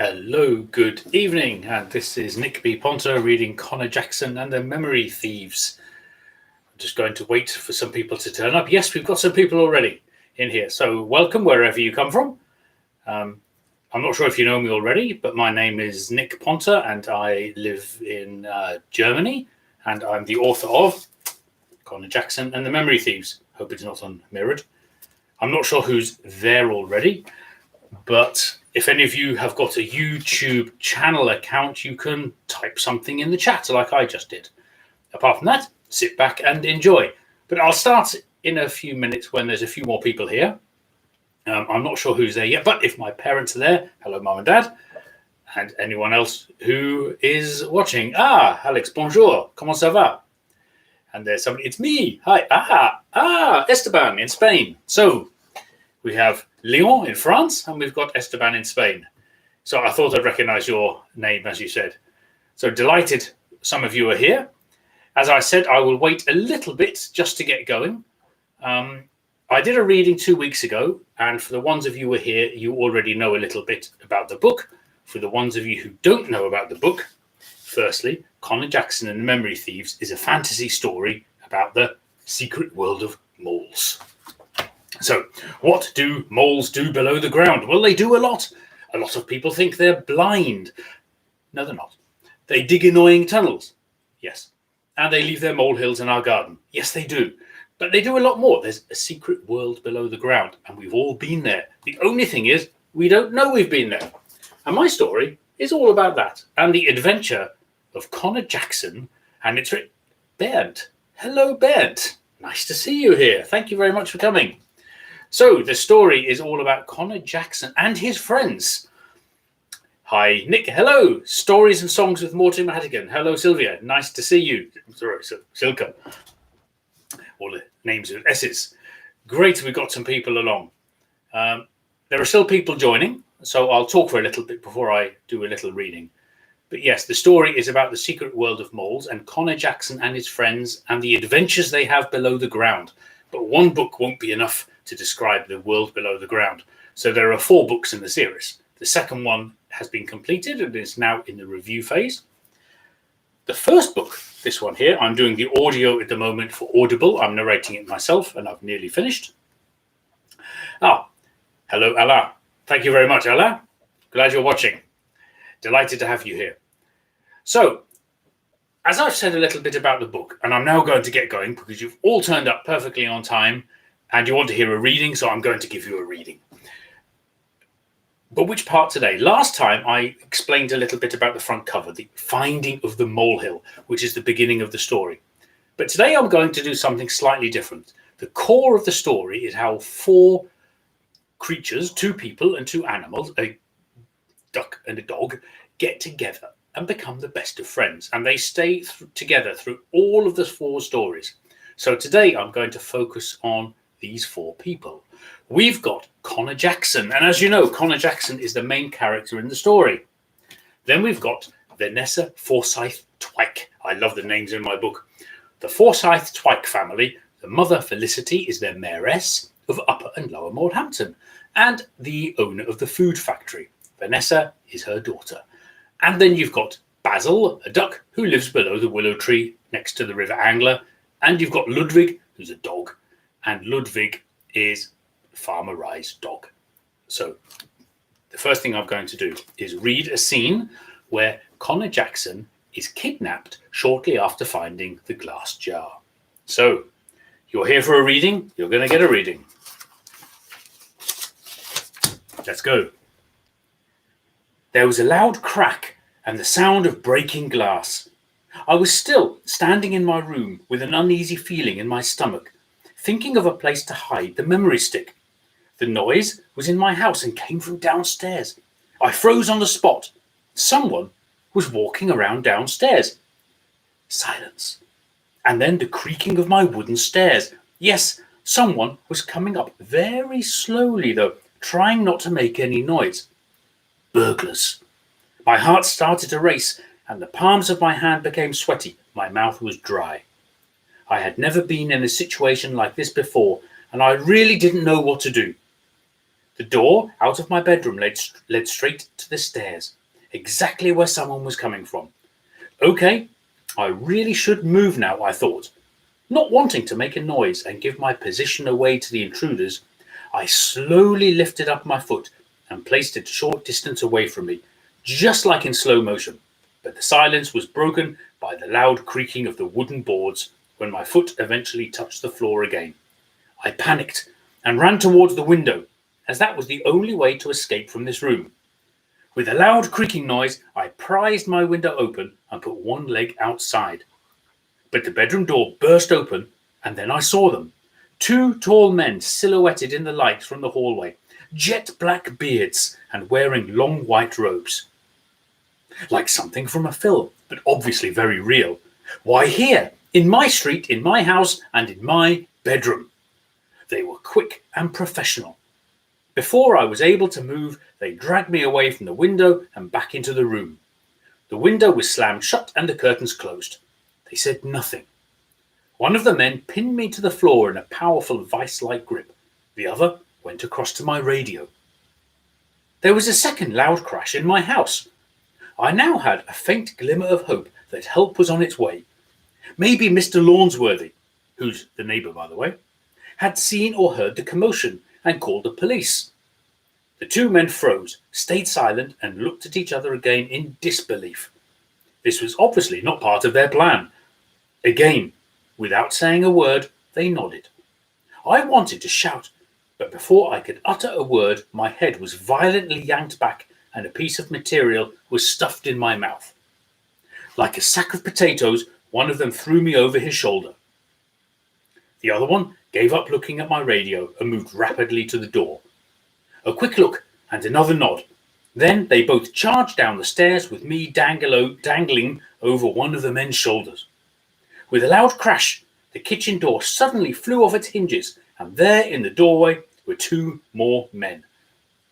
Hello, good evening, and this is Nick B. Ponter reading Connor Jackson and the Memory Thieves. I'm just going to wait for some people to turn up. Yes, we've got some people already in here, so welcome wherever you come from. I'm not sure if you know me already, but my name is Nick Ponter and I live in Germany, and I'm the author of Connor Jackson and the Memory Thieves. Hope it's not unmirrored. I'm not sure who's there already, but if any of you have got a YouTube channel account, you can type something in the chat like I just did. Apart from that, sit back and enjoy. But I'll start in a few minutes when there's a few more people here. I'm not sure who's there yet, but if my parents are there, hello, mum and dad, and anyone else who is watching. Alex, bonjour, comment ça va? And there's somebody, it's me, hi, Esteban in Spain. So we have Lyon in France, and we've got Esteban in Spain. So I thought I'd recognize your name, as you said. So delighted some of you are here. As I said, I will wait a little bit just to get going. I did a reading 2 weeks ago, and for the ones of you who are here, you already know a little bit about the book. For the ones of you who don't know about the book, firstly, Connor Jackson and the Memory Thieves is a fantasy story about the secret world of moles. So, what do moles do below the ground? Well, they do a lot. A lot of people think they're blind. No, they're not. They dig annoying tunnels. Yes. And they leave their molehills in our garden. Yes, they do. But they do a lot more. There's a secret world below the ground, and we've all been there. The only thing is, we don't know we've been there. And my story is all about that, and the adventure of Connor Jackson, and it's Bernd. Hello, Bernd. Nice to see you here. Thank you very much for coming. So the story is all about Connor Jackson and his friends. Hi, Nick. Hello. Stories and Songs with Mortimer Madigan. Hello, Sylvia. Nice to see you. Sorry, Silke. All the names with S's. Great, we've got some people along. There are still people joining, so I'll talk for a little bit before I do a little reading. But yes, the story is about the secret world of moles and Connor Jackson and his friends and the adventures they have below the ground. But one book won't be enough to describe the world below the ground. So there are 4 books in the series. The second one has been completed and is now in the review phase. The first book, this one here, I'm doing the audio at the moment for Audible. I'm narrating it myself and I've nearly finished. Hello, Alain. Thank you very much, Alain. Glad you're watching. Delighted to have you here. So, as I've said a little bit about the book, and I'm now going to get going because you've all turned up perfectly on time and you want to hear a reading, so I'm going to give you a reading. But which part today? Last time I explained a little bit about the front cover, the finding of the molehill, which is the beginning of the story. But today I'm going to do something slightly different. The core of the story is how 4 creatures, 2 people and 2 animals, a duck and a dog, get together and become the best of friends. And they stay together through all of the 4 stories. So today I'm going to focus on these 4 people. We've got Connor Jackson. And as you know, Connor Jackson is the main character in the story. Then we've got Vanessa Forsyth Twike. I love the names in my book. The Forsyth Twike family. The mother, Felicity, is their mayoress of Upper and Lower Morehampton and the owner of the food factory. Vanessa is her daughter. And then you've got Basil, a duck, who lives below the willow tree next to the River Angler. And you've got Ludwig, who's a dog. And Ludwig is Farmer Rye's dog. So the first thing I'm going to do is read a scene where Connor Jackson is kidnapped shortly after finding the glass jar. So you're here for a reading, you're going to get a reading. Let's go. There was a loud crack and the sound of breaking glass. I was still standing in my room with an uneasy feeling in my stomach, thinking of a place to hide the memory stick. The noise was in my house and came from downstairs. I froze on the spot. Someone was walking around downstairs. Silence. And then the creaking of my wooden stairs. Yes, someone was coming up very slowly, though, trying not to make any noise. Burglars. My heart started to race, and the palms of my hand became sweaty. My mouth was dry. I had never been in a situation like this before, and I really didn't know what to do. The door out of my bedroom led straight to the stairs, exactly where someone was coming from. Okay, I really should move now, I thought. Not wanting to make a noise and give my position away to the intruders, I slowly lifted up my foot and placed it a short distance away from me, just like in slow motion. But the silence was broken by the loud creaking of the wooden boards when my foot eventually touched the floor again. I panicked and ran towards the window, as that was the only way to escape from this room. With a loud creaking noise, I prized my window open and put one leg outside. But the bedroom door burst open, and then I saw them. Two tall men silhouetted in the light from the hallway, jet black beards and wearing long white robes. Like something from a film, but obviously very real. Why here? In my street, in my house, and in my bedroom. They were quick and professional. Before I was able to move, they dragged me away from the window and back into the room. The window was slammed shut and the curtains closed. They said nothing. One of the men pinned me to the floor in a powerful vice-like grip. The other went across to my radio. There was a second loud crash in my house. I now had a faint glimmer of hope that help was on its way. Maybe Mr. Lawnsworthy, who's the neighbour by the way, had seen or heard the commotion and called the police. The two men froze, stayed silent, and looked at each other again in disbelief. This was obviously not part of their plan. Again, without saying a word, they nodded. I wanted to shout, but before I could utter a word, my head was violently yanked back and a piece of material was stuffed in my mouth. Like a sack of potatoes, one of them threw me over his shoulder. The other one gave up looking at my radio and moved rapidly to the door. A quick look and another nod. Then they both charged down the stairs with me dangling over one of the men's shoulders. With a loud crash, the kitchen door suddenly flew off its hinges, and there in the doorway were two more men.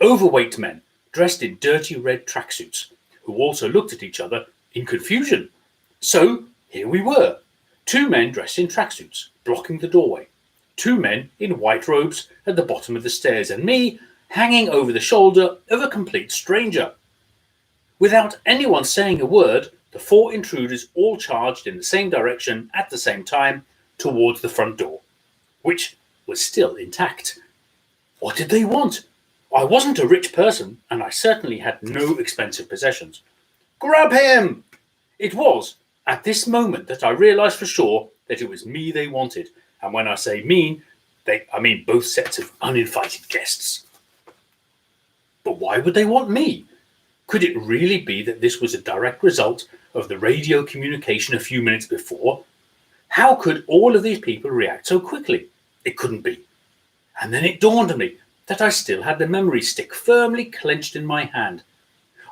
Overweight men, dressed in dirty red tracksuits, who also looked at each other in confusion. So here we were, two men dressed in tracksuits, blocking the doorway, two men in white robes at the bottom of the stairs, and me hanging over the shoulder of a complete stranger. Without anyone saying a word, the four intruders all charged in the same direction at the same time towards the front door, which was still intact. What did they want? I wasn't a rich person, and I certainly had no expensive possessions. Grab him! It was at this moment that I realized for sure that it was me they wanted, and when I say I mean both sets of uninvited guests. But why would they want me? Could it really be that this was a direct result of the radio communication a few minutes before? How could all of these people react so quickly? It couldn't be. And then it dawned on me that I still had the memory stick firmly clenched in my hand.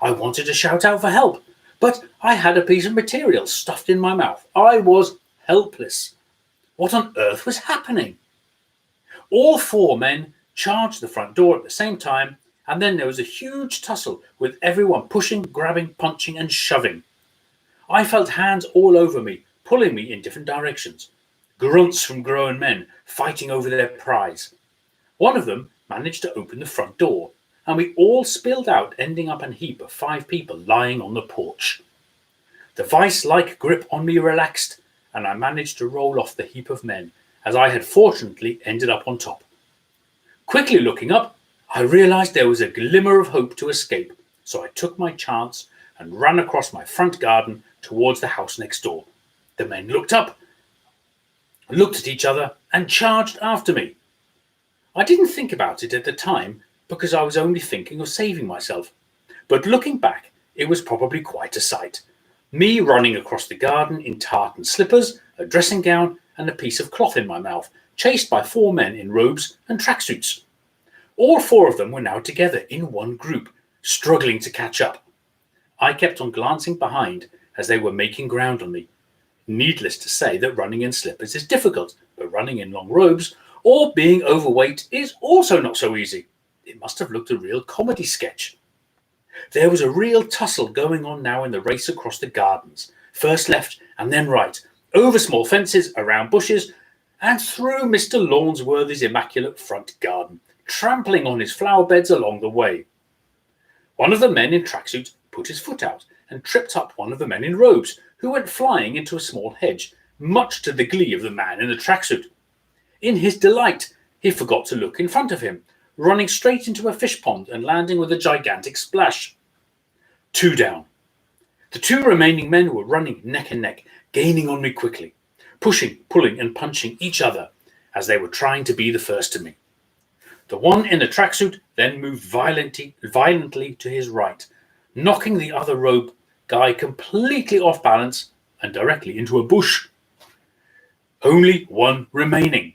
I wanted to shout out for help, but I had a piece of material stuffed in my mouth. I was helpless. What on earth was happening? All four men charged the front door at the same time, and then there was a huge tussle with everyone pushing, grabbing, punching, and shoving. I felt hands all over me, pulling me in different directions. Grunts from grown men fighting over their prize. One of them managed to open the front door, and we all spilled out, ending up in a heap of 5 people lying on the porch. The vice-like grip on me relaxed, and I managed to roll off the heap of men, as I had fortunately ended up on top. Quickly looking up, I realized there was a glimmer of hope to escape, so I took my chance and ran across my front garden towards the house next door. The men looked up, looked at each other, and charged after me. I didn't think about it at the time because I was only thinking of saving myself. But looking back, it was probably quite a sight. Me running across the garden in tartan slippers, a dressing gown, and a piece of cloth in my mouth, chased by 4 men in robes and tracksuits. All 4 of them were now together in one group, struggling to catch up. I kept on glancing behind as they were making ground on me. Needless to say that running in slippers is difficult, but running in long robes or being overweight is also not so easy. It must have looked a real comedy sketch. There was a real tussle going on now in the race across the gardens, first left and then right, over small fences, around bushes, and through Mr. Lawnsworthy's immaculate front garden, trampling on his flower beds along the way. One of the men in tracksuits put his foot out and tripped up one of the men in robes, who went flying into a small hedge, much to the glee of the man in the tracksuit. In his delight, he forgot to look in front of him, running straight into a fish pond and landing with a gigantic splash. 2 down. The 2 remaining men were running neck and neck, gaining on me quickly, pushing, pulling, and punching each other as they were trying to be the first to me. The one in the tracksuit then moved violently to his right, knocking the other robe guy completely off balance and directly into a bush. Only one remaining.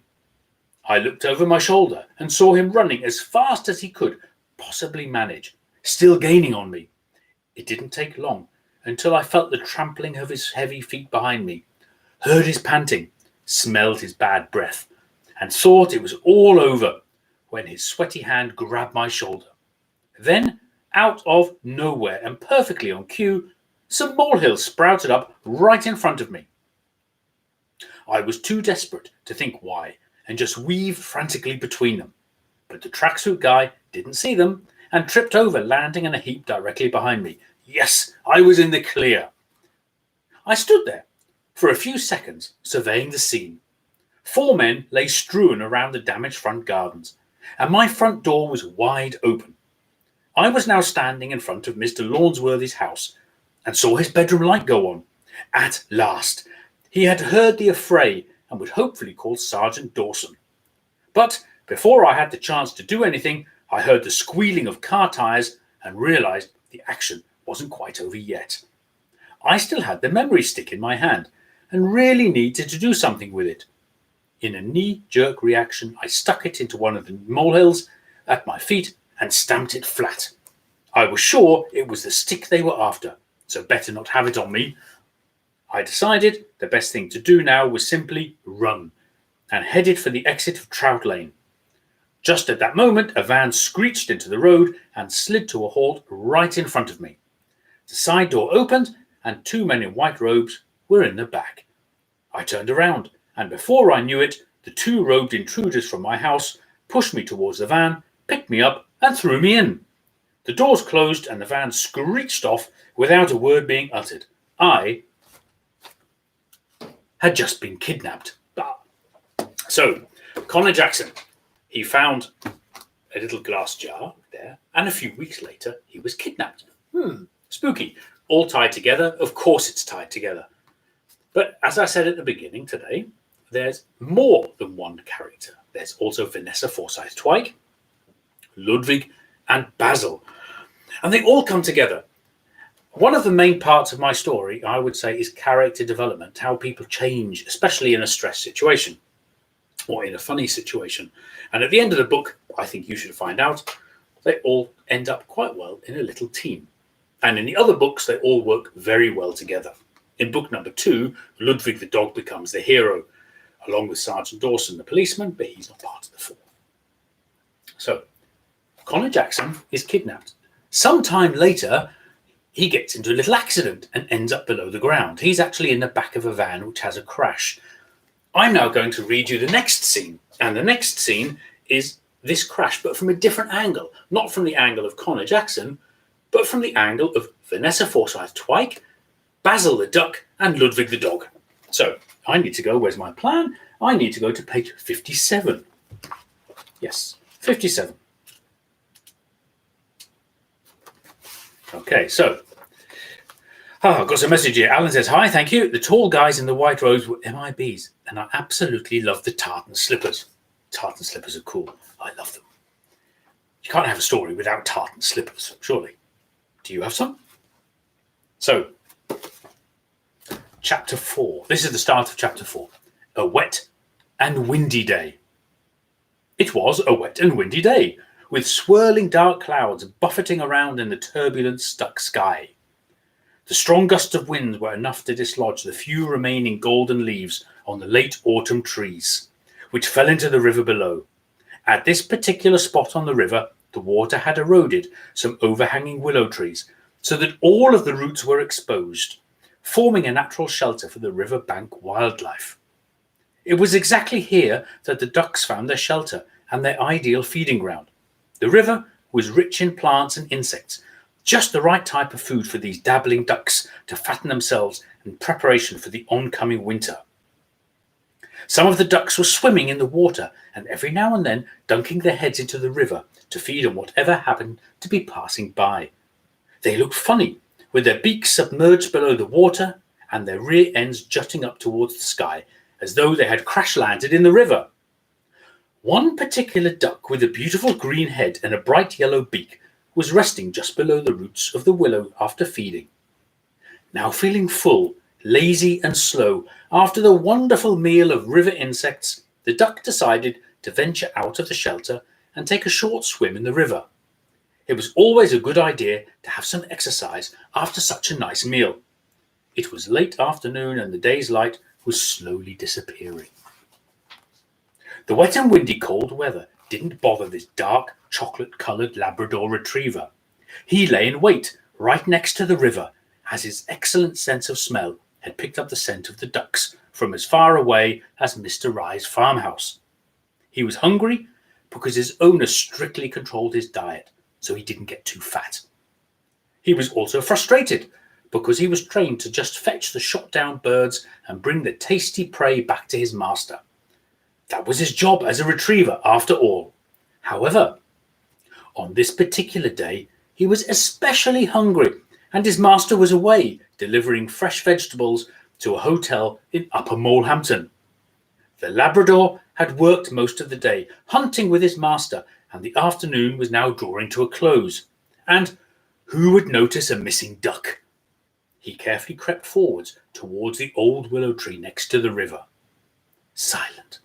I looked over my shoulder and saw him running as fast as he could possibly manage, still gaining on me. It didn't take long until I felt the trampling of his heavy feet behind me, heard his panting, smelled his bad breath, and thought it was all over when his sweaty hand grabbed my shoulder. Then, out of nowhere and perfectly on cue, some molehills sprouted up right in front of me. I was too desperate to think why and just weaved frantically between them. But the tracksuit guy didn't see them and tripped over, landing in a heap directly behind me. Yes, I was in the clear. I stood there for a few seconds, surveying the scene. 4 men lay strewn around the damaged front gardens, and my front door was wide open. I was now standing in front of Mr. Lawnsworthy's house and saw his bedroom light go on. At last, he had heard the affray and would hopefully call Sergeant Dawson. But before I had the chance to do anything, I heard the squealing of car tires and realized the action wasn't quite over yet. I still had the memory stick in my hand and really needed to do something with it. In a knee-jerk reaction, I stuck it into one of the molehills at my feet and stamped it flat. I was sure it was the stick they were after, so better not have it on me. I decided the best thing to do now was simply run, and headed for the exit of Trout Lane. Just at that moment, a van screeched into the road and slid to a halt right in front of me. The side door opened, and 2 men in white robes were in the back. I turned around, and before I knew it, the 2 robed intruders from my house pushed me towards the van, picked me up, and threw me in. The doors closed, and the van screeched off without a word being uttered. I had just been kidnapped. So, Connor Jackson, he found a little glass jar there, and a few weeks later, he was kidnapped. Spooky. All tied together. Of course it's tied together. But as I said at the beginning today, there's more than one character. There's also Vanessa Forsyth-Twike, Ludwig, and Basil. And they all come together. One of the main parts of my story, I would say, is character development, how people change, especially in a stress situation or in a funny situation. And at the end of the book, I think you should find out, they all end up quite well in a little team. And in the other books, they all work very well together. In book number 2, Ludwig the dog becomes the hero, along with Sergeant Dawson the policeman, but he's not part of the 4. So, Connor Jackson is kidnapped. Sometime later, he gets into a little accident and ends up below the ground. He's actually in the back of a van which has a crash. I'm now going to read you the next scene. And the next scene is this crash, but from a different angle. Not from the angle of Connor Jackson, but from the angle of Vanessa Forsyth-Twike, Basil the duck, and Ludwig the dog. So, I need to go, where's my plan? I need to go to page 57. Yes, 57. Okay, so, I've got some message here. Alan says, hi, thank you. The tall guys in the white robes were MIBs, and I absolutely love the tartan slippers. Tartan slippers are cool. I love them. You can't have a story without tartan slippers, surely. Do you have some? So, chapter 4. This is the start of chapter 4. A wet and windy day. It was a wet and windy day, with swirling dark clouds buffeting around in the turbulent, stuck sky. The strong gusts of wind were enough to dislodge the few remaining golden leaves on the late autumn trees, which fell into the river below. At this particular spot on the river, the water had eroded some overhanging willow trees, so that all of the roots were exposed, forming a natural shelter for the riverbank wildlife. It was exactly here that the ducks found their shelter and their ideal feeding ground. The river was rich in plants and insects, just the right type of food for these dabbling ducks to fatten themselves in preparation for the oncoming winter. Some of the ducks were swimming in the water and every now and then dunking their heads into the river to feed on whatever happened to be passing by. They looked funny, with their beaks submerged below the water and their rear ends jutting up towards the sky, as though they had crash-landed in the river. One particular duck with a beautiful green head and a bright yellow beak was resting just below the roots of the willow after feeding. Now feeling full, lazy and slow, after the wonderful meal of river insects, the duck decided to venture out of the shelter and take a short swim in the river. It was always a good idea to have some exercise after such a nice meal. It was late afternoon and the day's light was slowly disappearing. The wet and windy cold weather didn't bother this dark, chocolate-coloured Labrador retriever. He lay in wait right next to the river, as his excellent sense of smell had picked up the scent of the ducks from as far away as Mr. Rye's farmhouse. He was hungry because his owner strictly controlled his diet, so he didn't get too fat. He was also frustrated because he was trained to just fetch the shot-down birds and bring the tasty prey back to his master. That was his job as a retriever, after all. However, on this particular day, he was especially hungry, and his master was away delivering fresh vegetables to a hotel in Upper Molehampton. The Labrador had worked most of the day, hunting with his master, and the afternoon was now drawing to a close. And who would notice a missing duck? He carefully crept forwards towards the old willow tree next to the river. Silent.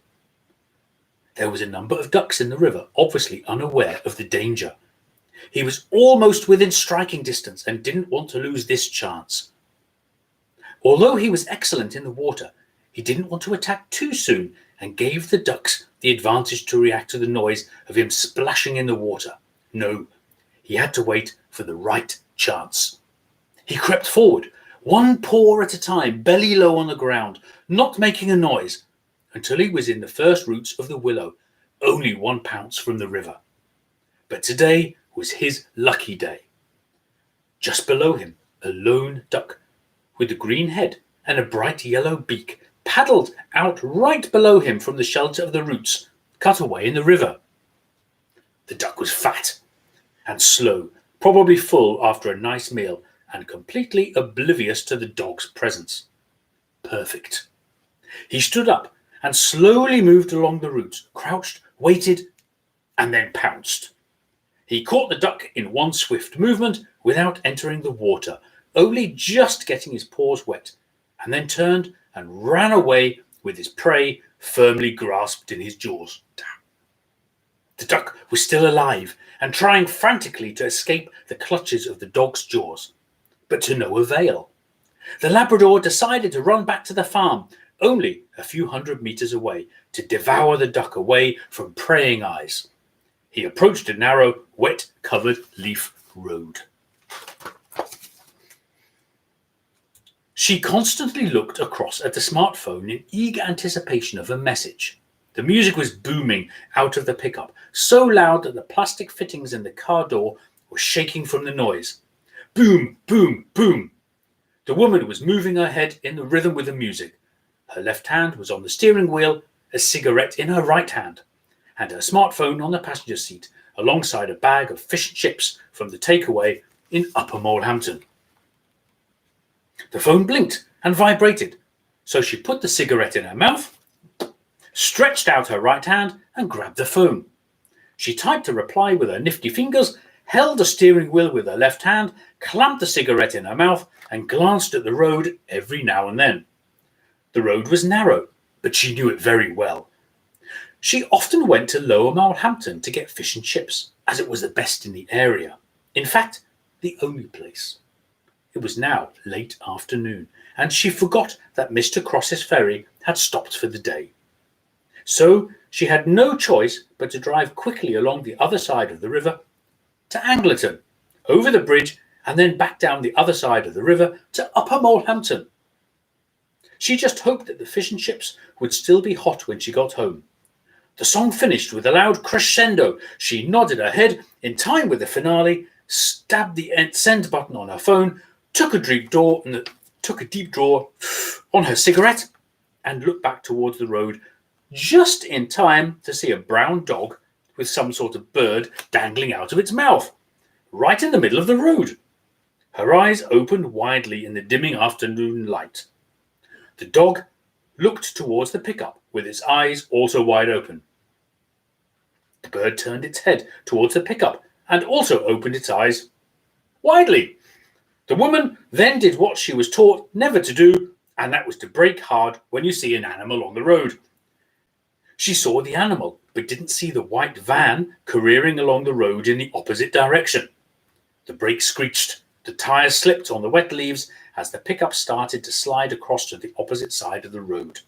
There was a number of ducks in the river, obviously unaware of the danger. He was almost within striking distance and didn't want to lose this chance. Although he was excellent in the water, he didn't want to attack too soon and gave the ducks the advantage to react to the noise of him splashing in the water. No, he had to wait for the right chance. He crept forward, one paw at a time, belly low on the ground, not making a noise, until he was in the first roots of the willow, only 1 pounce from the river. But today was his lucky day. Just below him, a lone duck with a green head and a bright yellow beak paddled out right below him from the shelter of the roots, cut away in the river. The duck was fat and slow, probably full after a nice meal, and completely oblivious to the dog's presence. Perfect. He stood up and slowly moved along the roots, crouched, waited, and then pounced. He caught the duck in one swift movement without entering the water, only just getting his paws wet, and then turned and ran away with his prey firmly grasped in his jaws. The duck was still alive and trying frantically to escape the clutches of the dog's jaws, but to no avail. The Labrador decided to run back to the farm, only a few 100 meters away, to devour the duck away from praying eyes. He approached a narrow, wet-covered leaf road. She constantly looked across at the smartphone in eager anticipation of a message. The music was booming out of the pickup, so loud that the plastic fittings in the car door were shaking from the noise. Boom, boom, boom. The woman was moving her head in the rhythm with the music. Her left hand was on the steering wheel, a cigarette in her right hand, and her smartphone on the passenger seat, alongside a bag of fish and chips from the takeaway in Upper Molehampton. The phone blinked and vibrated, so she put the cigarette in her mouth, stretched out her right hand and grabbed the phone. She typed a reply with her nifty fingers, held the steering wheel with her left hand, clamped the cigarette in her mouth and glanced at the road every now and then. The road was narrow, but she knew it very well. She often went to Lower Molehampton to get fish and chips, as it was the best in the area. In fact, the only place. It was now late afternoon, and she forgot that Mr. Cross's ferry had stopped for the day. So she had no choice but to drive quickly along the other side of the river to Angleton, over the bridge, and then back down the other side of the river to Upper Molehampton. She just hoped that the fish and chips would still be hot when she got home. The song finished with a loud crescendo. She nodded her head in time with the finale, stabbed the send button on her phone, took a deep draw on her cigarette, and looked back towards the road just in time to see a brown dog with some sort of bird dangling out of its mouth, right in the middle of the road. Her eyes opened widely in the dimming afternoon light. The dog looked towards the pickup with its eyes also wide open. The bird turned its head towards the pickup and also opened its eyes widely. The woman then did what she was taught never to do, and that was to brake hard when you see an animal on the road. She saw the animal, but didn't see the white van careering along the road in the opposite direction. The brakes screeched, the tyres slipped on the wet leaves as the pickup started to slide across to the opposite side of the road,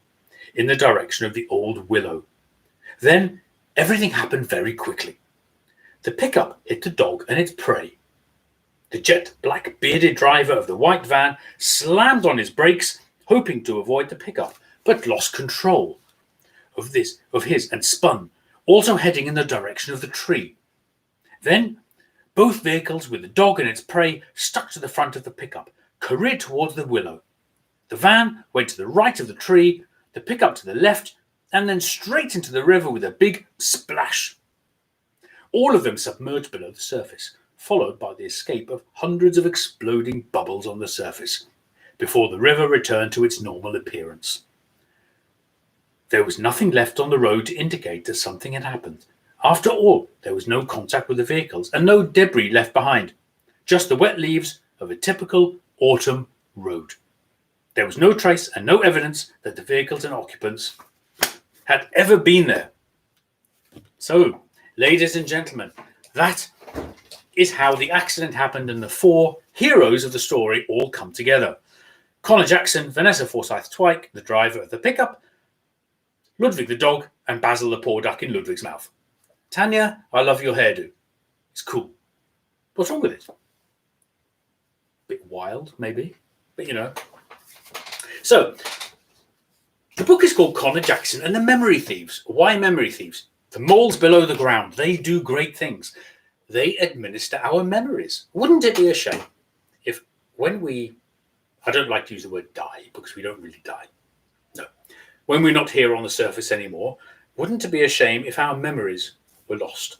in the direction of the old willow. Then everything happened very quickly. The pickup hit the dog and its prey. The jet black bearded driver of the white van slammed on his brakes, hoping to avoid the pickup, but lost control of his and spun, also heading in the direction of the tree. Then both vehicles with the dog and its prey stuck to the front of the pickup, careered towards the willow. The van went to the right of the tree, the pickup to the left, and then straight into the river with a big splash. All of them submerged below the surface, followed by the escape of hundreds of exploding bubbles on the surface, before the river returned to its normal appearance. There was nothing left on the road to indicate that something had happened. After all, there was no contact with the vehicles and no debris left behind, just the wet leaves of a typical autumn road. There was no trace and no evidence that the vehicles and occupants had ever been there. So, ladies and gentlemen, that is how the accident happened and the four heroes of the story all come together. Connor Jackson, Vanessa Forsyth-Twike, the driver of the pickup, Ludwig the dog, and Basil the poor duck in Ludwig's mouth. Tanya, I love your hairdo. It's cool. What's wrong with it? Bit wild, maybe, but you know. So, the book is called Connor Jackson and the Memory Thieves. Why Memory Thieves? The moles below the ground, they do great things. They administer our memories. Wouldn't it be a shame if I don't like to use the word die because we don't really die. No. When we're not here on the surface anymore, wouldn't it be a shame if our memories were lost?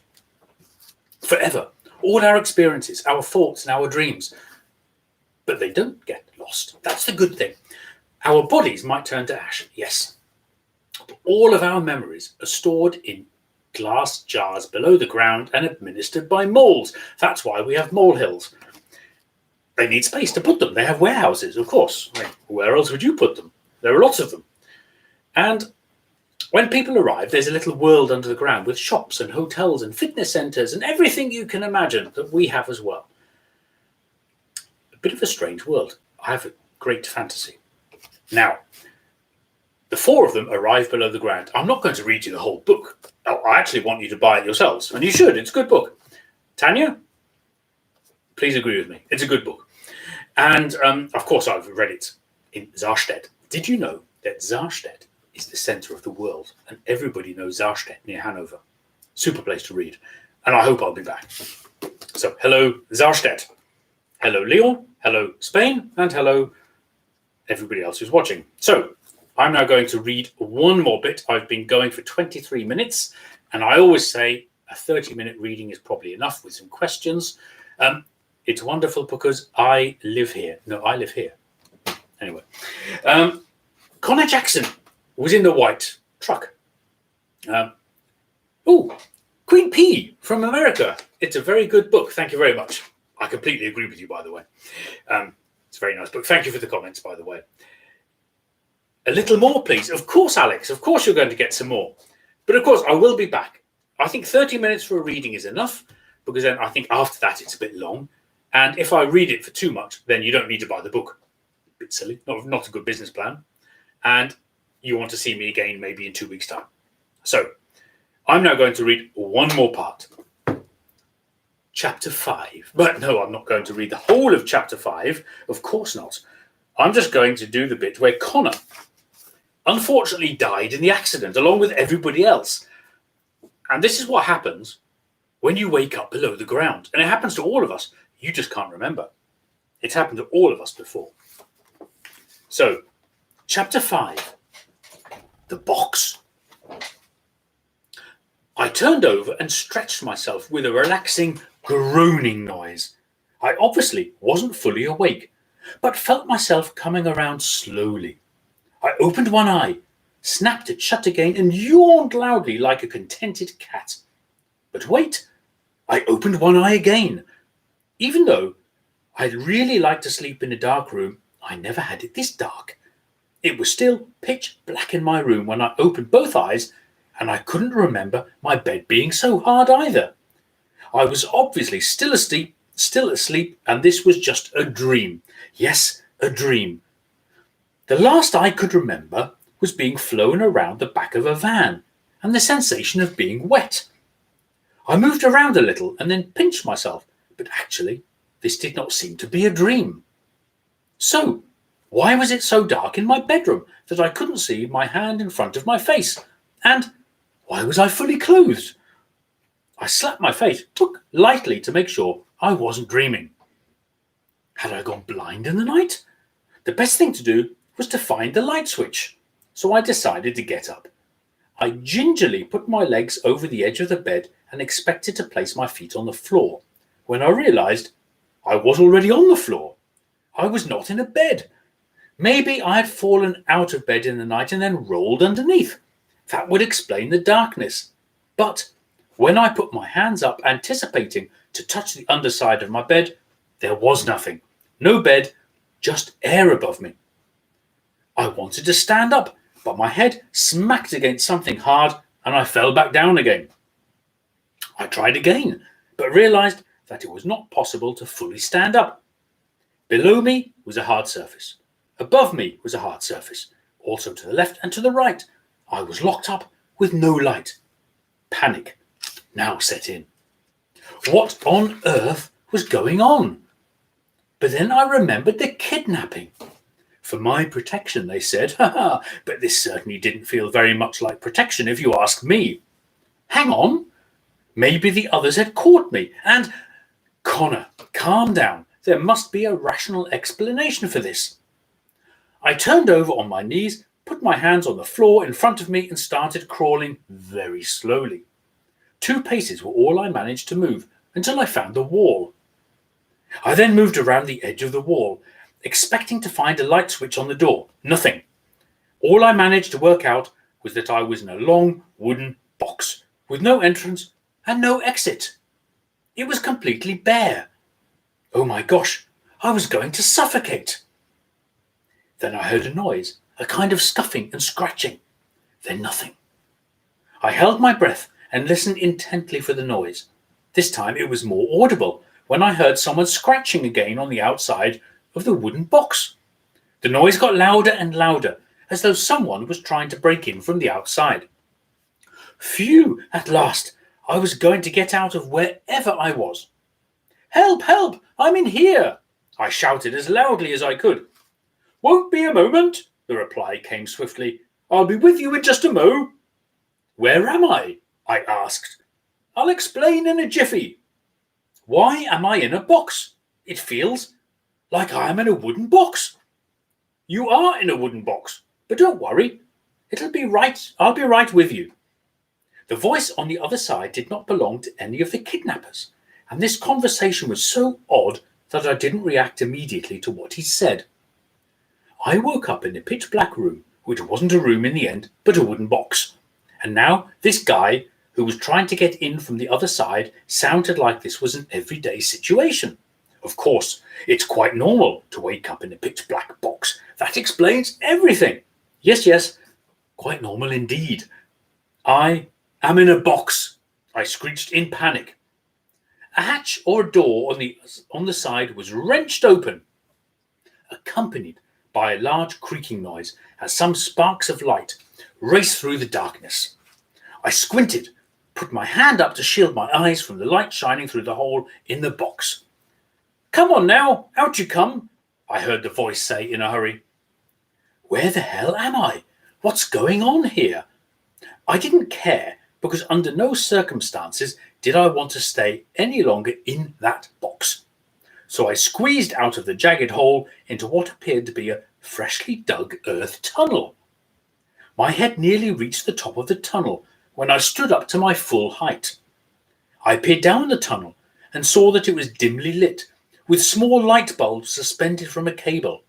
Forever. All our experiences, our thoughts and our dreams. But they don't get lost. That's the good thing. Our bodies might turn to ash, yes. But all of our memories are stored in glass jars below the ground and administered by moles. That's why we have molehills. They need space to put them. They have warehouses, of course. Where else would you put them? There are lots of them. And when people arrive, there's a little world under the ground with shops and hotels and fitness centres and everything you can imagine that we have as well. A bit of a strange world. I have a great fantasy. Now, the four of them arrive below the ground. I'm not going to read you the whole book. I actually want you to buy it yourselves, and you should. It's a good book. Tanya, please agree with me. It's a good book. And, of course, I've read it in Sarstedt. Did you know that Sarstedt is the centre of the world, and everybody knows Sarstedt near Hanover? Super place to read. And I hope I'll be back. So, hello, Sarstedt. Hello, Lyon. Hello, Spain. And hello, everybody else who's watching. So, I'm now going to read one more bit. I've been going for 23 minutes, and I always say a 30-minute reading is probably enough with some questions. It's wonderful because I live here. No, I live here. Anyway, Connor Jackson was in the white truck. Queen P from America. It's a very good book. Thank you very much. I completely agree with you, by the way. It's a very nice book. Thank you for the comments, by the way. A little more, please. Of course, Alex. Of course, you're going to get some more. But of course, I will be back. I think 30 minutes for a reading is enough, because then I think after that it's a bit long. And if I read it for too much, then you don't need to buy the book. A bit silly. Not a good business plan. And you want to see me again maybe in 2 weeks' time. So I'm now going to read one more part. Chapter 5. But no, I'm not going to read the whole of chapter 5. Of course not. I'm just going to do the bit where Connor unfortunately died in the accident along with everybody else. And this is what happens when you wake up below the ground. And it happens to all of us. You just can't remember. It's happened to all of us before. So, chapter 5, the box. I turned over and stretched myself with a relaxing, groaning noise. I obviously wasn't fully awake, but felt myself coming around slowly. I opened one eye, snapped it shut again, and yawned loudly like a contented cat. But wait, I opened one eye again. Even though I'd really like to sleep in a dark room, I never had it this dark. It was still pitch black in my room when I opened both eyes, and I couldn't remember my bed being so hard either. I was obviously still asleep, and this was just a dream. Yes, a dream. The last I could remember was being flown around the back of a van, and the sensation of being wet. I moved around a little and then pinched myself, but actually, this did not seem to be a dream. So, why was it so dark in my bedroom that I couldn't see my hand in front of my face? And why was I fully clothed? I slapped my face, took lightly to make sure I wasn't dreaming. Had I gone blind in the night? The best thing to do was to find the light switch, so I decided to get up. I gingerly put my legs over the edge of the bed and expected to place my feet on the floor, when I realized I was already on the floor. I was not in a bed. Maybe I had fallen out of bed in the night and then rolled underneath. That would explain the darkness. But when I put my hands up, anticipating to touch the underside of my bed, there was nothing. No bed, just air above me. I wanted to stand up, but my head smacked against something hard and I fell back down again. I tried again, but realized that it was not possible to fully stand up. Below me was a hard surface. Above me was a hard surface. Also to the left and to the right. I was locked up with no light. Panic now set in. What on earth was going on? But then I remembered the kidnapping. For my protection, they said. But this certainly didn't feel very much like protection if you ask me. Hang on. Maybe the others had caught me. And Connor, calm down. There must be a rational explanation for this. I turned over on my knees, put my hands on the floor in front of me and started crawling very slowly. 2 paces were all I managed to move until I found the wall. I then moved around the edge of the wall, expecting to find a light switch on the door. Nothing. All I managed to work out was that I was in a long wooden box with no entrance and no exit. It was completely bare. Oh my gosh, I was going to suffocate. Then I heard a noise, a kind of scuffing and scratching. Then nothing. I held my breath and listened intently for the noise. This time it was more audible when I heard someone scratching again on the outside of the wooden box. The noise got louder and louder, as though someone was trying to break in from the outside. Phew, at last, I was going to get out of wherever I was. Help, help, I'm in here, I shouted as loudly as I could. Won't be a moment, the reply came swiftly. I'll be with you in just a mo. Where am I asked. I'll explain in a jiffy. Why am I in a box? It feels like I am in a wooden box. You are in a wooden box, but don't worry. It'll be right. I'll be right with you. The voice on the other side did not belong to any of the kidnappers, and this conversation was so odd that I didn't react immediately to what he said. I woke up in a pitch black room, which wasn't a room in the end, but a wooden box. And now this guy who was trying to get in from the other side sounded like this was an everyday situation. Of course, it's quite normal to wake up in a pitch black box. That explains everything. Yes, quite normal indeed. I am in a box, I screeched in panic. A hatch or a door on the side was wrenched open, accompanied by a large creaking noise as some sparks of light raced through the darkness. I squinted, put my hand up to shield my eyes from the light shining through the hole in the box. Come on now, out you come, I heard the voice say in a hurry. Where the hell am I? What's going on here? I didn't care because under no circumstances did I want to stay any longer in that box. So I squeezed out of the jagged hole into what appeared to be a freshly dug earth tunnel. My head nearly reached the top of the tunnel when I stood up to my full height. I peered down the tunnel and saw that it was dimly lit, with small light bulbs suspended from a cable.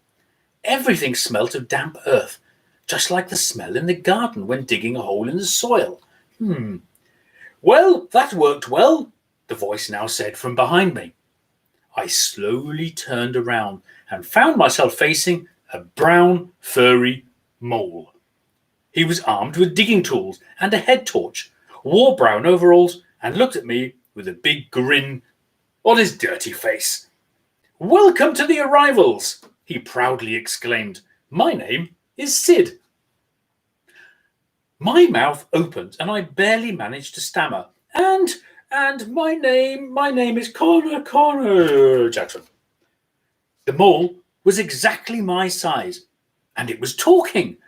Everything smelt of damp earth, just like the smell in the garden when digging a hole in the soil. Well, that worked well, the voice now said from behind me. I slowly turned around and found myself facing a brown, furry mole. He was armed with digging tools and a head torch, wore brown overalls, and looked at me with a big grin on his dirty face. "Welcome to the arrivals," he proudly exclaimed. "My name is Sid." My mouth opened and I barely managed to stammer. And my name is Connor Jackson. The mole was exactly my size, and it was talking.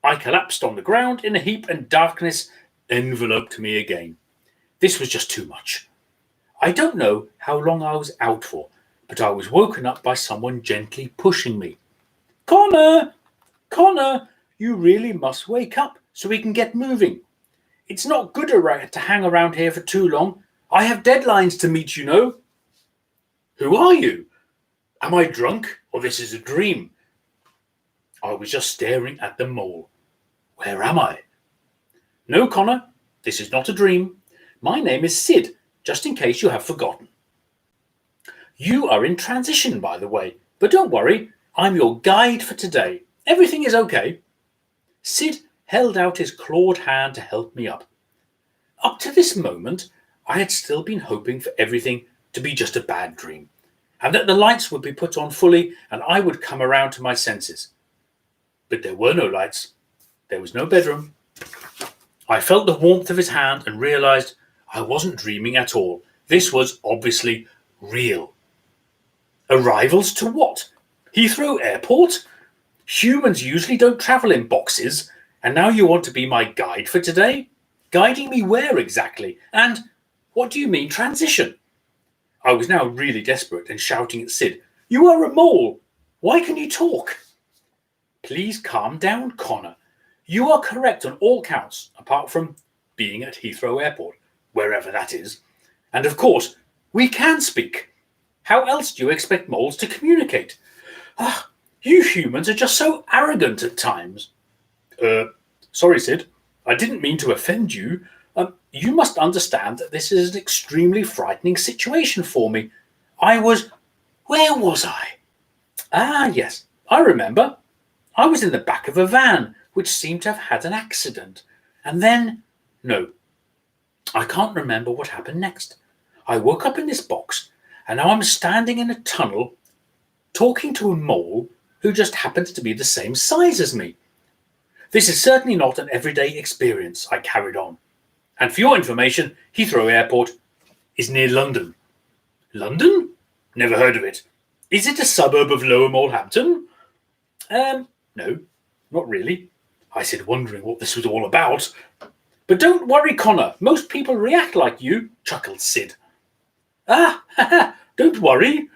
I collapsed on the ground in a heap and darkness enveloped me again. This was just too much. I don't know how long I was out for, but I was woken up by someone gently pushing me. Connor, you really must wake up so we can get moving. It's not good to hang around here for too long. I have deadlines to meet, you know. Who are you? Am I drunk or this is a dream? I was just staring at the mole. Where am I? No, Connor, this is not a dream. My name is Sid, just in case you have forgotten. You are in transition, by the way, but don't worry, I'm your guide for today. Everything is okay. Sid held out his clawed hand to help me up. Up to this moment, I had still been hoping for everything to be just a bad dream, and that the lights would be put on fully and I would come around to my senses. But there were no lights. There was no bedroom. I felt the warmth of his hand and realized I wasn't dreaming at all. This was obviously real. Arrivals to what? Heathrow Airport? Humans usually don't travel in boxes, and now you want to be my guide for today? Guiding me where exactly? And what do you mean transition? I was now really desperate and shouting at Sid, "You are a mole! Why can you talk?" Please calm down, Connor. You are correct on all counts, apart from being at Heathrow Airport, wherever that is. And of course, we can speak. How else do you expect moles to communicate? You humans are just so arrogant at times. Sorry, Sid. I didn't mean to offend you. You must understand that this is an extremely frightening situation for me. Where was I? Ah, yes, I remember. I was in the back of a van, which seemed to have had an accident. And then, no, I can't remember what happened next. I woke up in this box, and now I'm standing in a tunnel, talking to a mole who just happens to be the same size as me. This is certainly not an everyday experience, I carried on. And for your information, Heathrow Airport is near London. London? Never heard of it. Is it a suburb of Lower Molehampton? No, not really, I said, wondering what this was all about. But don't worry, Connor. Most people react like you, chuckled Sid. Don't worry.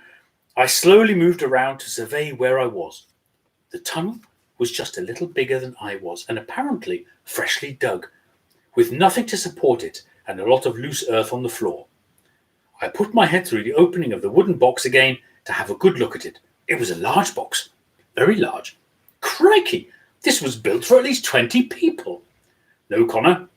I slowly moved around to survey where I was. The tunnel was just a little bigger than I was, and apparently freshly dug, with nothing to support it and a lot of loose earth on the floor. I put my head through the opening of the wooden box again to have a good look at it. It was a large box, very large. Crikey, this was built for at least 20 people. No, Connor,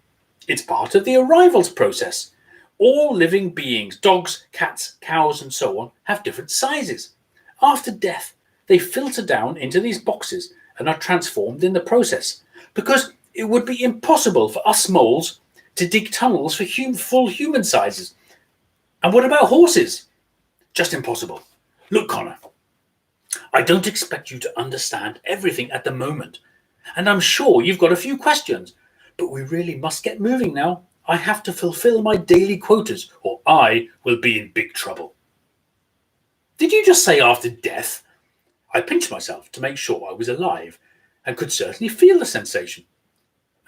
it's part of the arrivals process. All living beings, dogs, cats, cows, and so on, have different sizes. After death, they filter down into these boxes and are transformed in the process, because it would be impossible for us moles to dig tunnels for full human sizes. And what about horses? Just impossible. Look, Connor, I don't expect you to understand everything at the moment, and I'm sure you've got a few questions, but we really must get moving now. I have to fulfill my daily quotas, or I will be in big trouble. Did you just say after death? I pinched myself to make sure I was alive, and could certainly feel the sensation.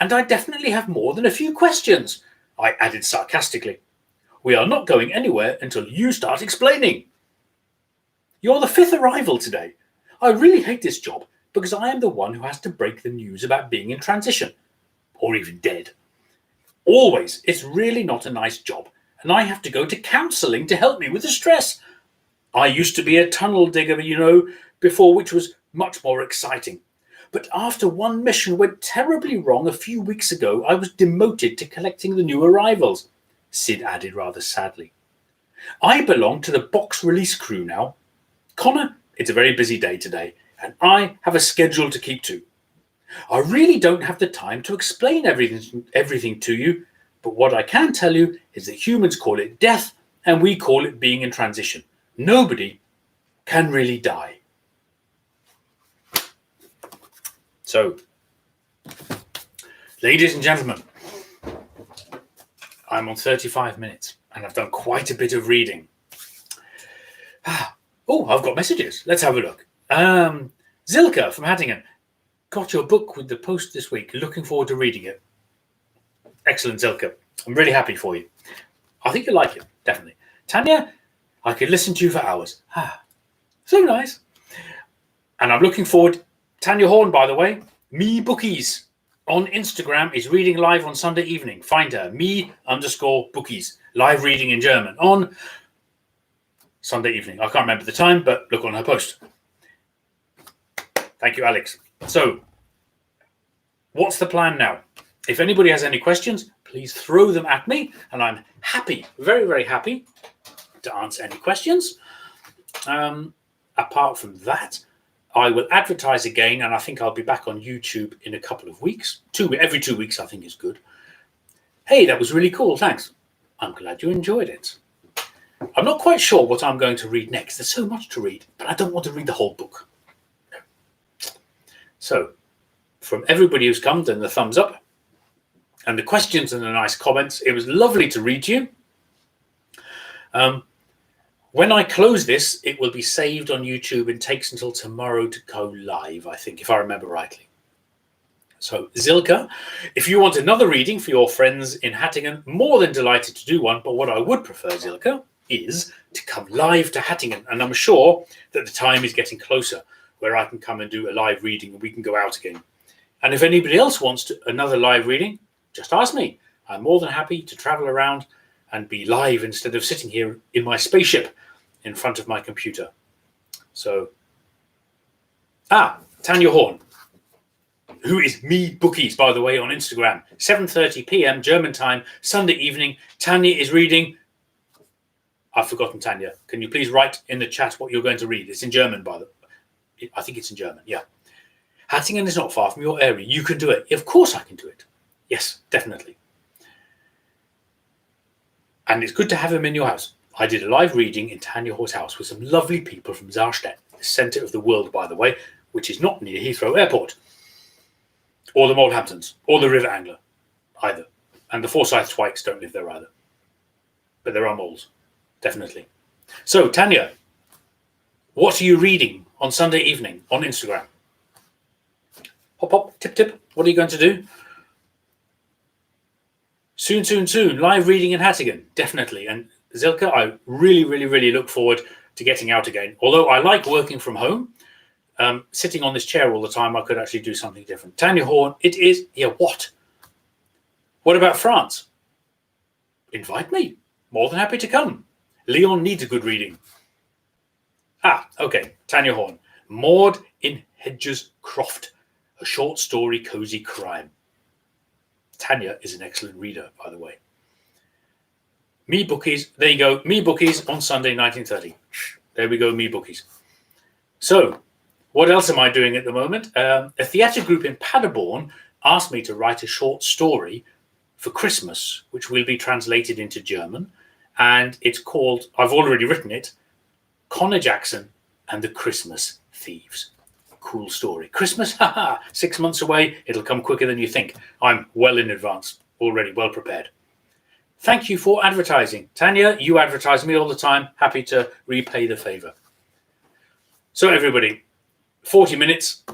And I definitely have more than a few questions, I added sarcastically. We are not going anywhere until you start explaining. You're the fifth arrival today. I really hate this job because I am the one who has to break the news about being in transition, or even dead. Always, it's really not a nice job, and I have to go to counselling to help me with the stress. I used to be a tunnel digger, before, which was much more exciting. But after one mission went terribly wrong a few weeks ago, I was demoted to collecting the new arrivals, Sid added rather sadly. I belong to the box release crew now. Connor, it's a very busy day today, and I have a schedule to keep to. I really don't have the time to explain everything to you, but what I can tell you is that humans call it death, and we call it being in transition. Nobody can really die. So, ladies and gentlemen, I'm on 35 minutes, and I've done quite a bit of reading. Oh, I've got messages. Let's have a look. Zilka from Hattingen. Got your book with the post this week. Looking forward to reading it. Excellent, Zilka. I'm really happy for you. I think you'll like it, definitely. Tanya, I could listen to you for hours. So nice. And I'm looking forward. Tanya Horn, by the way, Me Bookies on Instagram is reading live on Sunday evening. Find her, me_bookies, live reading in German on Sunday evening. I can't remember the time, but look on her post. Thank you, Alex. So, what's the plan now? If anybody has any questions, please throw them at me, and I'm happy, very, very happy to answer any questions. Apart from that, I will advertise again, and I think I'll be back on YouTube in a couple of weeks. Every 2 weeks, I think is good. Hey, that was really cool. Thanks. I'm glad you enjoyed it. I'm not quite sure what I'm going to read next. There's so much to read, but I don't want to read the whole book. No. So, from everybody who's come, then the thumbs up, and the questions and the nice comments. It was lovely to read you. When I close this, it will be saved on YouTube and takes until tomorrow to go live, I think, if I remember rightly. So, Zilka, if you want another reading for your friends in Hattingen, more than delighted to do one. But what I would prefer, Zilka, is to come live to Hattingen. And I'm sure that the time is getting closer where I can come and do a live reading and we can go out again. And if anybody else wants another live reading, just ask me. I'm more than happy to travel around and be live instead of sitting here in my spaceship in front of my computer. So, Tanya Horn, who is Me Bookies, by the way, on Instagram, 7:30 p.m. German time, Sunday evening. Tanya is reading. I've forgotten, Tanya. Can you please write in the chat what you're going to read? It's in German, by the way. I think it's in German, yeah. Hattingen is not far from your area. You can do it. Of course I can do it. Yes, definitely. And it's good to have him in your house. I did a live reading in Tanya Horn's house with some lovely people from Zarstedt, the centre of the world, by the way, which is not near Heathrow Airport, or the Molehamptons, or the River Angler, either. And the Forsyth Twikes don't live there either. But there are moles, definitely. So, Tanya, what are you reading on Sunday evening on Instagram? Hop, hop, tip, tip. What are you going to do? Soon, soon, soon. Live reading in Hattingen, definitely. And Zilka, I really, really, really look forward to getting out again. Although I like working from home, sitting on this chair all the time, I could actually do something different. Tanya Horn, it is, what? What about France? Invite me. More than happy to come. Leon needs a good reading. Okay. Tanya Horn. Maud in Hedges Croft. A short story, cozy crime. Tanya is an excellent reader, by the way. Me Bookies. There you go. Me Bookies on Sunday, 19:30. There we go, Me Bookies. So, what else am I doing at the moment? A theatre group in Paderborn asked me to write a short story for Christmas, which will be translated into German. And it's called, I've already written it, Connor Jackson and the Christmas Thieves. Cool story. Christmas, 6 months away. It'll come quicker than you think. I'm well in advance, already well prepared. Thank you for advertising. Tanya, you advertise me all the time. Happy to repay the favor. So everybody, 40 minutes,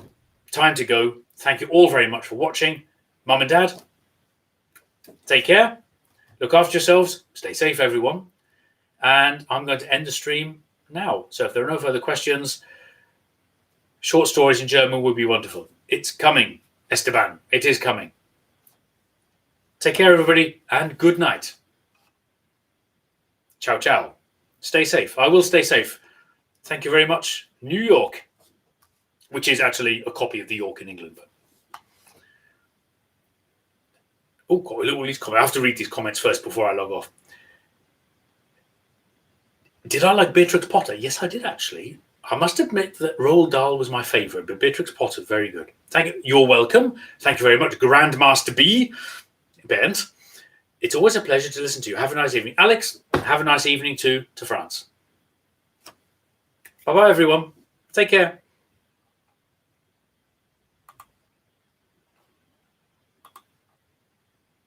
time to go. Thank you all very much for watching. Mum and Dad, take care. Look after yourselves. Stay safe, everyone. And I'm going to end the stream now. So if there are no further questions, short stories in German would be wonderful. It's coming, Esteban. It is coming. Take care, everybody, and good night. Ciao, ciao. Stay safe. I will stay safe. Thank you very much. New York, which is actually a copy of the York in England. Oh, got all these comments. I have to read these comments first before I log off. Did I like Beatrix Potter? Yes, I did actually. I must admit that Roald Dahl was my favourite, but Beatrix Potter, very good. Thank you. You're welcome. Thank you very much, Grandmaster B. Bernd. It's always a pleasure to listen to you. Have a nice evening. Alex, have a nice evening to France. Bye-bye, everyone. Take care.